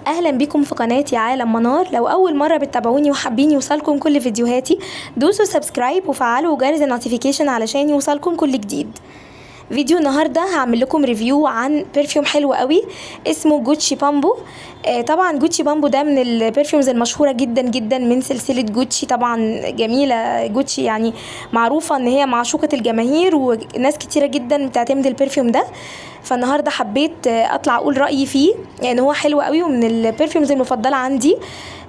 اهلا بكم في قناتي عالم منار. لو اول مره بتتابعوني وحابين يوصلكم كل فيديوهاتي دوسوا سبسكرايب وفعلوا جرس النوتيفيكيشن علشان يوصلكم كل جديد. فيديو النهارده هعمل لكم ريفيو عن برفيوم حلو قوي اسمه جوتشي بامبو. طبعا جوتشي بامبو ده من البرفيومز المشهوره جدا جدا من سلسله جوتشي. طبعا جميله جوتشي، يعني معروفه ان هي معشوقه الجماهير وناس كتيره جدا بتعتمد البرفيوم ده. فالنهارده حبيت اطلع اقول رايي فيه، يعني هو حلو قوي ومن البرفيومز المفضله عندي.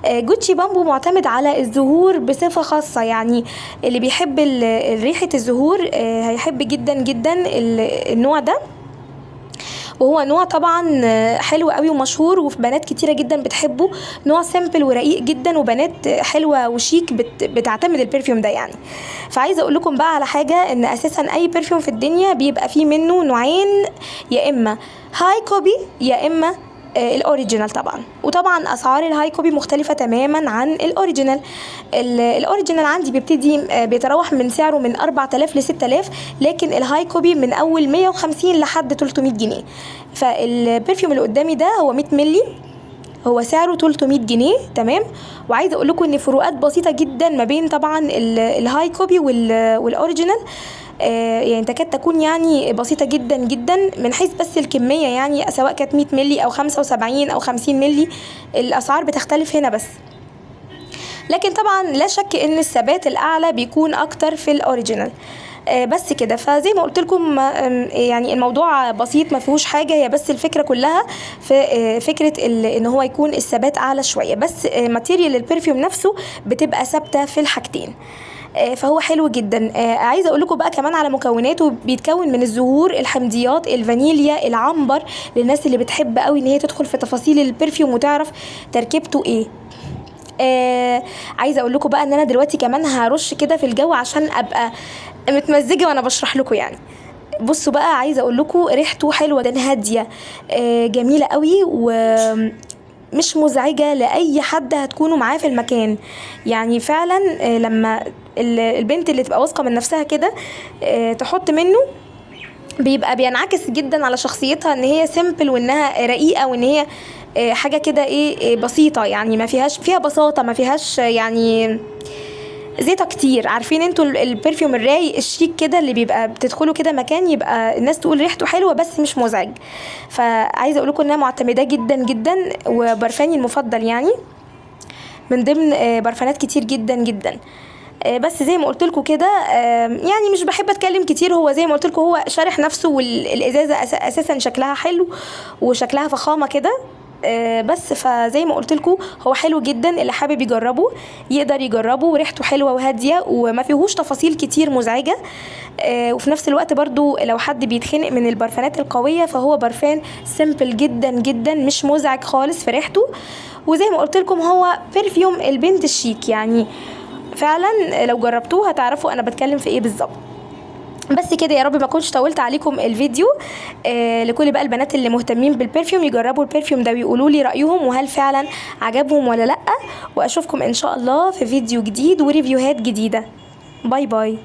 جوتشي بامبو معتمد على الزهور بصفه خاصه، يعني اللي بيحب ريحه الزهور هيحب جدا جدا النوع ده، وهو نوع طبعا حلو قوي ومشهور وفي بنات كتيره جدا بتحبه. نوع سيمبل ورقيق جدا وبنات حلوه وشيك بتعتمد البرفيوم ده يعني. فعايزه اقول لكم بقى على حاجه، ان اساسا اي برفيوم في الدنيا بيبقى فيه منه نوعين، يا اما هاي كوبي يا اما الاوريجينال طبعا. وطبعا اسعار الهاي كوبي مختلفه تماما عن الاوريجينال. الاوريجينال عندي بيتراوح من سعره من 4000 ل 6000، لكن الهاي كوبي من اول 150 لحد 300 جنيه. فالبرفيوم اللي قدامي ده هو 100 مللي، هو سعره 300 جنيه تمام. وعايزه اقول لكم ان فروقات بسيطه جدا ما بين طبعا الهاي كوبي والاوريجينال، يعني تكاد تكون يعني بسيطة جدا جدا من حيث بس الكمية، يعني سواء كانت 100 ملي أو 75 أو 50 ملي الأسعار بتختلف هنا بس. لكن طبعا لا شك ان الثبات الأعلى بيكون أكتر في الأوريجينال. بس كده. فزي ما قلت لكم يعني الموضوع بسيط ما فيهوش حاجه، هي بس الفكره كلها في فكره ان هو يكون الثبات اعلى شويه، بس ماتيريال البرفيوم نفسه بتبقى ثابته في الحاجتين. فهو حلو جدا. عايزه اقول لكم بقى كمان على مكوناته. بيتكون من الزهور، الحمضيات، الفانيليا، العنبر، للناس اللي بتحب قوي ان هي تدخل في تفاصيل البرفيوم وتعرف تركيبته ايه. عايزه اقول لكم بقى ان انا دلوقتي كمان هرش كده في الجو عشان ابقى متمزجه وانا بشرح لكم يعني. بصوا بقى، عايزه اقول لكم ريحته حلوه، ده هاديه جميله قوي ومش مزعجه لاي حد هتكونوا معاه في المكان. يعني فعلا لما البنت اللي تبقى واثقه من نفسها كده تحط منه، بيبقى بينعكس جدا على شخصيتها، ان هي سيمبل وانها رقيقه وان هي حاجه كده بسيطه، يعني ما فيها بساطه، ما فيهاش يعني زيطه كتير. عارفين انتوا البرفيوم الرايق الشيك كده اللي بيبقى بتدخلوا كده مكان يبقى الناس تقول ريحته حلوه بس مش مزعج. فعايزه اقول لكم انها معتمده جدا جدا، وبرفاني المفضل يعني من ضمن برفانات كتير جدا جدا. بس زي ما قلت لكم كده، يعني مش بحب اتكلم كتير. هو زي ما قلت لكم هو شارح نفسه، والازازه اساسا شكلها حلو وشكلها فخامه كده. بس فزي ما قلت لكم هو حلو جدا، اللي حابب يجربه يقدر يجربه، وريحته حلوه وهاديه وما فيهوش تفاصيل كتير مزعجه. وفي نفس الوقت برضو لو حد بيتخنق من البرفانات القويه فهو برفان سيمبل جدا جدا، مش مزعج خالص في ريحته. وزي ما قلت لكم هو برفيوم البنت الشيك، يعني فعلا لو جربتوه هتعرفوا انا بتكلم في ايه بالظبط. بس كده، يا رب ما كنتش طولت عليكم الفيديو. لكل بقى البنات اللي مهتمين بالبرفيوم يجربوا البرفيوم ده ويقولوا لي رايهم وهل فعلا عجبهم ولا لا. واشوفكم ان شاء الله في فيديو جديد وريفيوهات جديده. باي باي.